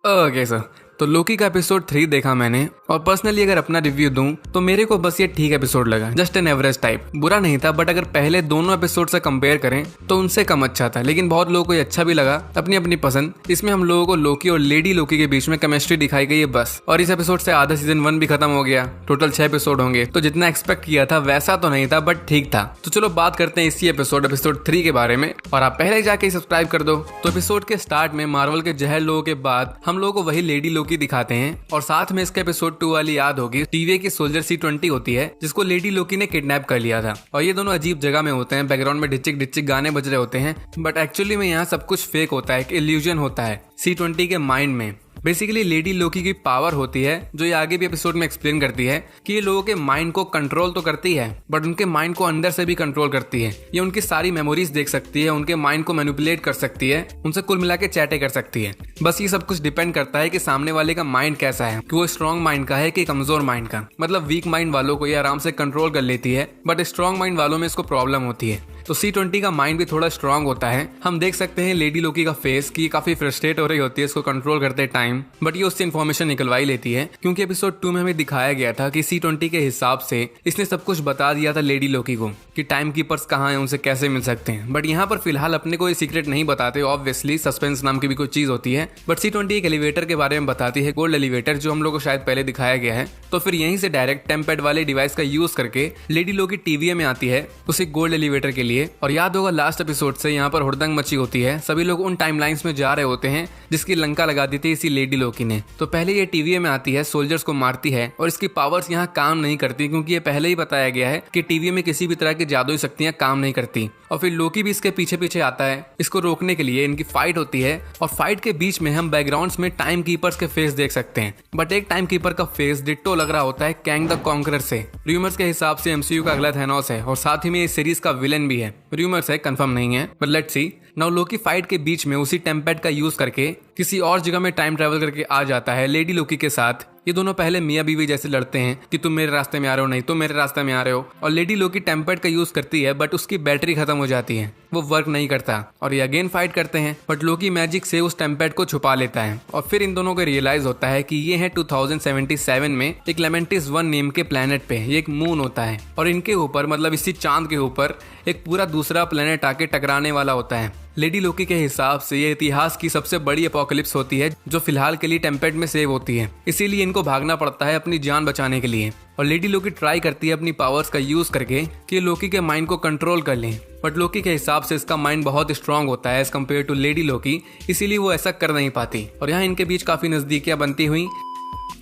Okay sir. तो लोकी का episode 3 देखा मैंने और पर्सनली अगर अपना रिव्यू दूं तो मेरे को बस ये ठीक एपिसोड लगा, जस्ट एन एवरेज टाइप। बुरा नहीं था, बट अगर पहले दोनों एपिसोड से कंपेयर करें तो उनसे कम अच्छा था। लेकिन बहुत लोगों को ये अच्छा भी लगा, अपनी अपनी पसंद। इसमें हम लोगों को लोकी और लेडी लोकी के बीच में केमिस्ट्री दिखाई गई है बस। और इस एपिसोड से आधा सीजन 1 भी खत्म हो गया। टोटल 6 एपिसोड होंगे, तो जितना एक्सपेक्ट किया था वैसा तो नहीं था, बट ठीक था। तो चलो बात करते हैं इसी एपिसोड 3 के बारे में। और आप पहले जाके सब्सक्राइब कर दो। तो एपिसोड के स्टार्ट में मार्वल के जहर लोगों के बाद हम लोगों को वही लेडी लोकी दिखाते हैं। और साथ में इसके एपिसोड 2 वाली याद होगी, टीवी की सोल्जर C-20 होती है जिसको लेडी लोकी ने किडनैप कर लिया था। और ये दोनों अजीब जगह में होते हैं, बैकग्राउंड में डिचिक डिचिक गाने बज रहे होते हैं, बट एक्चुअली में यहाँ सब कुछ फेक होता है, एक इल्यूजन होता है C-20 के माइंड में। बेसिकली लेडी लोकी की पावर होती है, जो ये आगे भी एपिसोड में एक्सप्लेन करती है कि ये लोगों के माइंड को कंट्रोल तो करती है, बट उनके माइंड को अंदर से भी कंट्रोल करती है। ये उनकी सारी मेमोरीज देख सकती है, उनके माइंड को मैनिपुलेट कर सकती है, उनसे कुल मिला के चैटे कर सकती है। बस ये सब कुछ डिपेंड करता है कि सामने वाले का माइंड कैसा है, कि वो स्ट्रॉन्ग माइंड का है कि कमजोर माइंड का। मतलब वीक माइंड वालों को ये आराम से कंट्रोल कर लेती है, बट स्ट्रॉन्ग माइंड वालों में इसको प्रॉब्लम होती है। तो C-20 का माइंड भी थोड़ा स्ट्रांग होता है। हम देख सकते हैं लेडी लोकी का फेस कि काफी फ्रस्ट्रेट हो रही होती है इसको कंट्रोल करते टाइम, बट ये उससे इन्फॉर्मेशन निकलवा ही लेती है, क्योंकि एपिसोड 2 में हमें दिखाया गया था कि C-20 के हिसाब से इसने सब कुछ बता दिया था लेडी लोकी को कि टाइम कीपर्स कहाँ हैं, उनसे कैसे मिल सकते हैं। बट यहाँ पर फिलहाल अपने को ये सीक्रेट नहीं बताते, ऑब्वियसली सस्पेंस नाम की भी कोई चीज होती है। बट C-20 एक एलिवेटर के बारे में बताती है, गोल्ड एलिवेटर, जो हम लोग को शायद पहले दिखाया गया है। तो फिर यहीं से डायरेक्ट टेम्पेड वाले डिवाइस का यूज करके लेडी लोकी टीवी में आती है उसी गोल्ड एलिवेटर के लिए। और याद होगा लास्ट एपिसोड से यहाँ पर हुड़दंग मची होती है, सभी लोग उन टाइमलाइंस में जा रहे होते हैं जिसकी लंका लगा दी थी इसी लेडी लोकी ने। तो पहले ये टीवी में आती है, सोल्जर्स को मारती है, और इसकी पावर्स यहाँ काम नहीं करती, क्योंकि ये पहले ही बताया गया है कि टीवी में किसी भी तरह की जादुई शक्तियां काम नहीं करती। और फिर लोकी भी इसके पीछे पीछे आता है इसको रोकने के लिए। इनकी फाइट होती है और फाइट के बीच में हम बैकग्राउंड्स में टाइम कीपर्स के फेस देख सकते हैं, बट एक टाइम कीपर का फेस डिट्टो लग रहा होता है कैंग द कॉन्करर से। रूमर्स के हिसाब से MCU का अगला थैनोस है, और साथ ही में इस सीरीज का विलन भी है। रूमर्स है, कंफर्म नहीं है, but let's see. Now Loki fight के बीच में उसी टेम्पेड का यूज करके किसी और जगह में टाइम ट्रेवल करके आ जाता है लेडी लोकी के साथ। ये दोनों पहले मियां बीवी जैसे लड़ते हैं कि तुम मेरे रास्ते में आ रहे हो, नहीं तुम मेरे रास्ते में आ रहे हो। और लेडी लोकी टेम्पेड का यूज करती है, बट उसकी बैटरी खत्म हो जाती है, वो वर्क नहीं करता, और ये अगेन फाइट करते हैं, बट लोकी मैजिक से उस टेम्पेड को छुपा लेता है। और फिर इन दोनों को रियलाइज होता है कि ये है 2077 में एक लेमेंटिस 1 नेम के प्लेनेट पे ये एक मून होता है, और इनके ऊपर मतलब इसी चांद के ऊपर एक पूरा दूसरा प्लेनेट आके टकराने वाला होता है। लेडी लोकी के हिसाब से ये इतिहास की सबसे बड़ी एपोकलिप्स होती है, जो फिलहाल के लिए टेम्पेड में सेव होती है, इसीलिए इनको भागना पड़ता है अपनी जान बचाने के लिए। और लेडी लोकी ट्राई करती है अपनी पावर्स का यूज करके कि लोकी के माइंड को कंट्रोल कर लें, बट लोकी के हिसाब से इसका माइंड बहुत स्ट्रांग होता है एज कम्पेयर टू लेडी लोकी, इसीलिए वो ऐसा कर नहीं पाती। और यहाँ इनके बीच काफी नजदीकियां बनती हुई।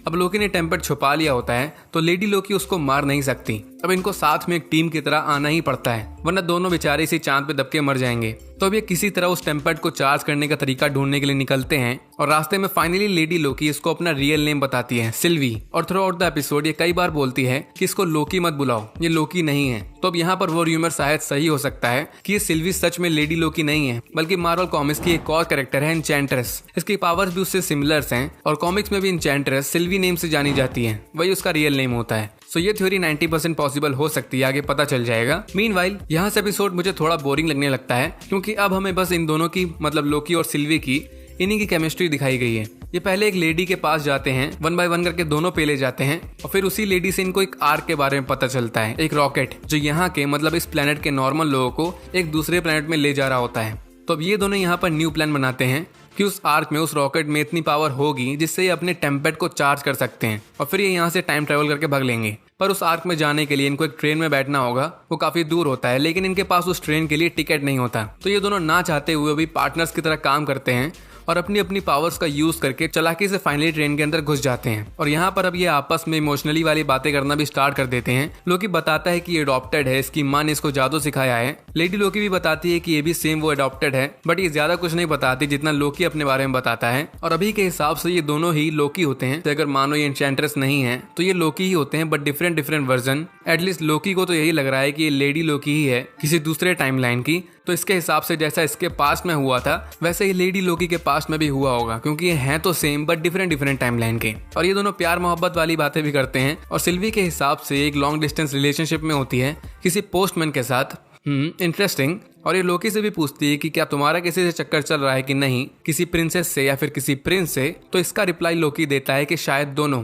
अब लोकी ने टेम्पेड छुपा लिया होता है, तो लेडी लोकी उसको मार नहीं सकती। अब इनको साथ में एक टीम की तरह आना ही पड़ता है, वरना दोनों बेचारे इसी चांद पे दबके मर जाएंगे। तो अब ये किसी तरह उस टेम्पेड को चार्ज करने का तरीका ढूंढने के लिए निकलते हैं, और रास्ते में फाइनली लेडी लोकी इसको अपना रियल नेम बताती है, सिल्वी। और थ्रू आउट द एपिसोड ये कई बार बोलती है कि इसको लोकी मत बुलाओ, ये लोकी नहीं है। तो अब यहाँ पर वो रूमर शायद सही हो सकता है कि ये सिल्वी सच में लेडी लोकी नहीं है, बल्कि मार्वल कॉमिक्स की एक और कैरेक्टर है, एन्चेंट्रेस। इसकी पावर्स भी उससे सिमिलर्स हैं, और कॉमिक्स में भी एन्चेंट्रेस सिल्वी नेम से जानी जाती है, वही उसका रियल नेम होता है। सो ये थ्योरी 90% पॉसिबल हो सकती है, आगे पता चल जाएगा। मीनवाइल यहाँ से एपिसोड मुझे थोड़ा बोरिंग लगने लगता है, क्योंकि अब हमें बस इन दोनों की मतलब लोकी और सिल्वी की इन्हीं की केमिस्ट्री दिखाई गई है। ये पहले एक लेडी के पास जाते हैं, 1 बाय 1 करके दोनों पे ले जाते हैं, और फिर उसी लेडी से इनको एक आर्क के बारे में पता चलता है, एक रॉकेट जो यहाँ के मतलब इस प्लेनेट के नॉर्मल लोगों को एक दूसरे प्लेनेट में ले जा रहा होता है। तो अब ये दोनों यहाँ पर न्यू प्लान बनाते हैं कि उस आर्क में, उस रॉकेट में इतनी पावर होगी जिससे ये अपने टेम्पेड को चार्ज कर सकते हैं, और फिर ये यहाँ से टाइम ट्रेवल करके भाग लेंगे। पर उस आर्क में जाने के लिए इनको एक ट्रेन में बैठना होगा, वो काफी दूर होता है, लेकिन इनके पास उस ट्रेन के लिए टिकट नहीं होता। तो ये दोनों ना चाहते हुए भी पार्टनर्स की तरह काम करते हैं, और अपनी अपनी पावर्स का यूज करके चालाकी से फाइनली ट्रेन के अंदर घुस जाते हैं। और यहाँ पर अब ये आपस में इमोशनली वाली बातें करना भी स्टार्ट कर देते हैं। लोकी बताता है कि ये अडॉप्टेड है, इसकी माँ ने इसको जादू सिखाया है। लेडी लोकी भी बताती है कि ये भी सेम वो अडॉप्टेड है, बट ये ज्यादा कुछ नहीं बताती जितना लोकी अपने बारे में बताता है। और अभी के हिसाब से ये दोनों ही लोकी होते हैं, तो अगर मानो ये एन्चेंट्रेस नहीं है तो ये लोकी ही होते हैं, बट डिफरेंट वर्जन। एटलीस्ट लोकी को तो यही लग रहा है कि ये लेडी लोकी ही है किसी दूसरे टाइमलाइन की। तो इसके हिसाब से जैसा इसके पास्ट में हुआ था वैसे ही लेडी लोकी के पास्ट में भी हुआ होगा, क्योंकि ये हैं तो सेम बट डिफरेंट टाइमलाइन के। और ये दोनों प्यार मोहब्बत वाली बातें भी करते हैं। और सिल्वी के हिसाब से एक लॉन्ग डिस्टेंस रिलेशनशिप में होती है किसी पोस्टमैन के साथ, इंटरेस्टिंग। और ये लोकी से भी पूछती है कि क्या तुम्हारा किसी से चक्कर चल रहा है कि नहीं, किसी प्रिंसेस से या फिर किसी प्रिंस से। तो इसका रिप्लाई लोकी देता है कि शायद दोनों।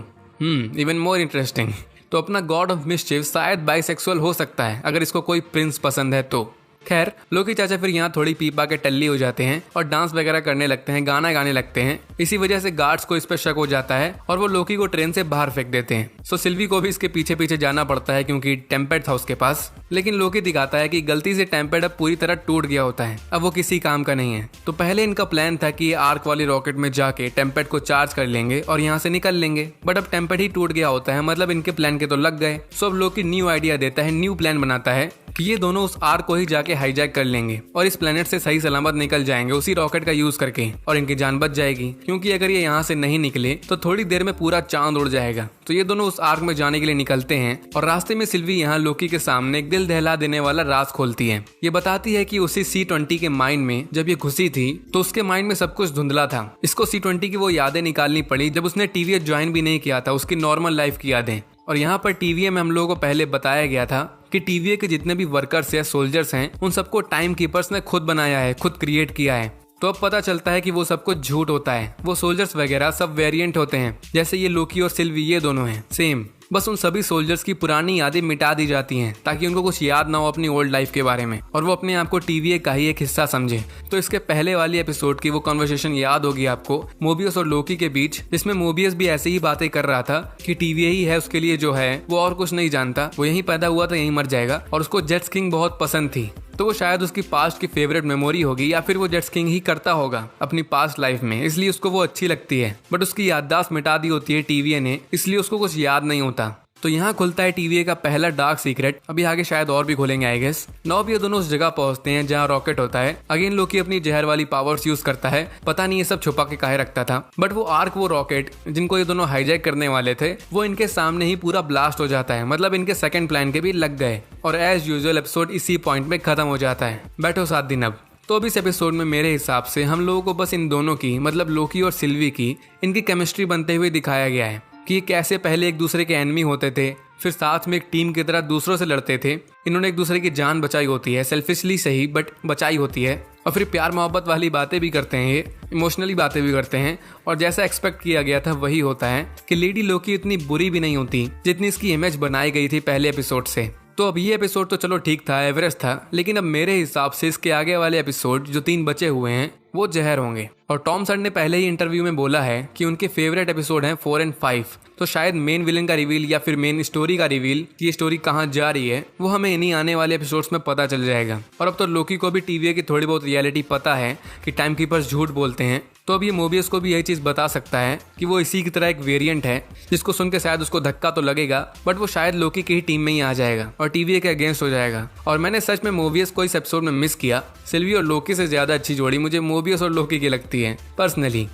Even more interesting. तो अपना गॉड ऑफ मिस्चिफ शायद बाइसेक्सुअल हो सकता है अगर इसको कोई प्रिंस पसंद है तो। खैर, लोकी चाचा फिर यहाँ थोड़ी पीपा के टल्ली हो जाते हैं और डांस वगैरह करने लगते हैं, गाना गाने लगते हैं। इसी वजह से गार्ड्स को इस पर शक हो जाता है और वो लोकी को ट्रेन से बाहर फेंक देते हैं। सो सिल्वी को भी इसके पीछे पीछे जाना पड़ता है क्योंकि टेम्पेड था उसके पास। लेकिन लोकी दिखाता है कि गलती से टेम्पेड अब पूरी तरह टूट गया होता है, अब वो किसी काम का नहीं है। तो पहले इनका प्लान था कि आर्क वाली रॉकेट में जाके टेम्पेड को चार्ज कर लेंगे और यहाँ से निकल लेंगे, बट अब टेम्पेड ही टूट गया होता है, मतलब इनके प्लान के तो लग गए। सो अब लोकी न्यू आइडिया देता है, न्यू प्लान बनाता है कि ये दोनों उस आर्क को ही जाके हाईजैक कर लेंगे और इस प्लेनेट से सही सलामत निकल जाएंगे उसी रॉकेट का यूज करके, और इनकी जान बच जाएगी क्योंकि अगर ये यहाँ से नहीं निकले तो थोड़ी देर में पूरा चांद उड़ जाएगा। तो ये दोनों उस आर्क में जाने के लिए निकलते हैं और रास्ते में सिल्वी यहाँ लोकी के सामने एक दिल दहला देने वाला राज खोलती है। ये बताती है कि उसी C-20 के माइंड में जब ये घुसी थी तो उसके माइंड में सब कुछ धुंधला था। इसको C-20 की वो यादें निकालनी पड़ी जब उसने टीवीए ज्वाइन भी नहीं किया था, उसकी नॉर्मल लाइफ की यादें। और यहाँ पर टीवीए में हम लोगों को पहले बताया गया था कि टीवीए के जितने भी वर्कर्स या सोल्जर्स हैं उन सबको टाइम कीपर्स ने खुद बनाया है, खुद क्रिएट किया है। तो अब पता चलता है कि वो सब कुछ झूठ होता है, वो सोल्जर्स वगैरह सब वेरिएंट होते हैं, जैसे ये लोकी और सिल्वी ये दोनों हैं सेम। बस उन सभी सोल्जर्स की पुरानी यादें मिटा दी जाती हैं ताकि उनको कुछ याद ना हो अपनी ओल्ड लाइफ के बारे में और वो अपने आप को टीवीए का ही एक हिस्सा समझे। तो इसके पहले वाली एपिसोड की वो कन्वर्सेशन याद होगी आपको मोबियस और लोकी के बीच, जिसमें मोबियस भी ऐसी ही बातें कर रहा था कि टीवीए ही है उसके लिए जो है, वो और कुछ नहीं जानता, वो यहीं पैदा हुआ था यहीं मर जाएगा। और उसको जेट्स किंग बहुत पसंद थी, तो वो शायद उसकी पास्ट की फेवरेट मेमोरी होगी या फिर वो जेट्स किंग ही करता होगा अपनी पास्ट लाइफ में, इसलिए उसको वो अच्छी लगती है। बट उसकी याददाश्त मिटा दी होती है टीवीए ने, इसलिए उसको कुछ याद नहीं होता। तो यहाँ खुलता है टीवीए का पहला डार्क सीक्रेट। अभी आगे शायद और भी खोलेंगे आई गेस। नाउ ये दोनों उस जगह पहुंचते हैं जहाँ रॉकेट होता है। अगेन लोकी अपनी जहर वाली पावर्स यूज करता है, पता नहीं ये सब छुपा के काहे रखता था। बट वो आर्क, वो रॉकेट जिनको ये दोनों हाईजैक करने वाले थे, वो इनके सामने ही पूरा ब्लास्ट हो जाता है, मतलब इनके सेकंड प्लान के भी लग गए। और एज यूजुअल एपिसोड इसी पॉइंट में खत्म हो जाता है। बैठो 7 दिन अब। तो अब इस एपिसोड में मेरे हिसाब से हम लोगों को बस इन दोनों की, मतलब लोकी और सिल्वी की, इनकी केमिस्ट्री बनते हुए दिखाया गया है कि ये कैसे पहले एक दूसरे के एनिमी होते थे, फिर साथ में एक टीम की तरह दूसरों से लड़ते थे। इन्होंने एक दूसरे की जान बचाई होती है, सेल्फिशली सही बट बचाई होती है। और फिर प्यार मोहब्बत वाली बातें भी करते हैं, ये इमोशनली बातें भी करते हैं। और जैसा एक्सपेक्ट किया गया था वही होता है कि लेडी लोकी इतनी बुरी भी नहीं होती जितनी इसकी इमेज बनाई गई थी पहले एपिसोड से। तो अब ये एपिसोड तो चलो ठीक था, एवरेज था, लेकिन अब मेरे हिसाब से इसके आगे वाले एपिसोड जो 3 बचे हुए हैं वो जहर होंगे। और टॉम सर ने पहले ही इंटरव्यू में बोला है कि उनके फेवरेट एपिसोड हैं 4 और 5। तो शायद मेन विलन का रिवील या फिर मेन स्टोरी का रिवील कि ये स्टोरी कहाँ जा रही है वो हमें इन्हीं आने वाले एपिसोड्स में पता चल जाएगा। और अब तो लोकी को भी टीवीए की थोड़ी बहुत रियलिटी पता है कि टाइम कीपर्स झूठ बोलते हैं। तो अब ये मोबियस को भी यही चीज बता सकता है कि वो इसी की तरह एक वेरिएंट है, जिसको सुन के शायद उसको धक्का तो लगेगा बट वो शायद लोकी की ही टीम में ही आ जाएगा और टीवीए के अगेंस्ट हो जाएगा। और मैंने सच में मोबियस को इस एपिसोड में मिस किया। सिल्वी और लोकी से ज्यादा अच्छी जोड़ी मुझे मोबियस और लोकी की लगती है पर्सनली।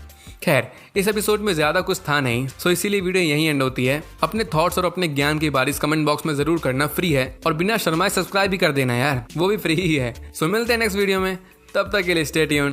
खैर, इस एपिसोड में ज्यादा कुछ था नहीं, सो इसीलिए वीडियो यहीं एंड होती है। अपने थॉट्स और अपने ज्ञान की बारिश कमेंट बॉक्स में जरूर करना, फ्री है। और बिना शर्माए सब्सक्राइब भी कर देना यार, वो भी फ्री ही है। सो मिलते हैं नेक्स्ट वीडियो में, तब तक के लिए स्टे ट्यून्ड।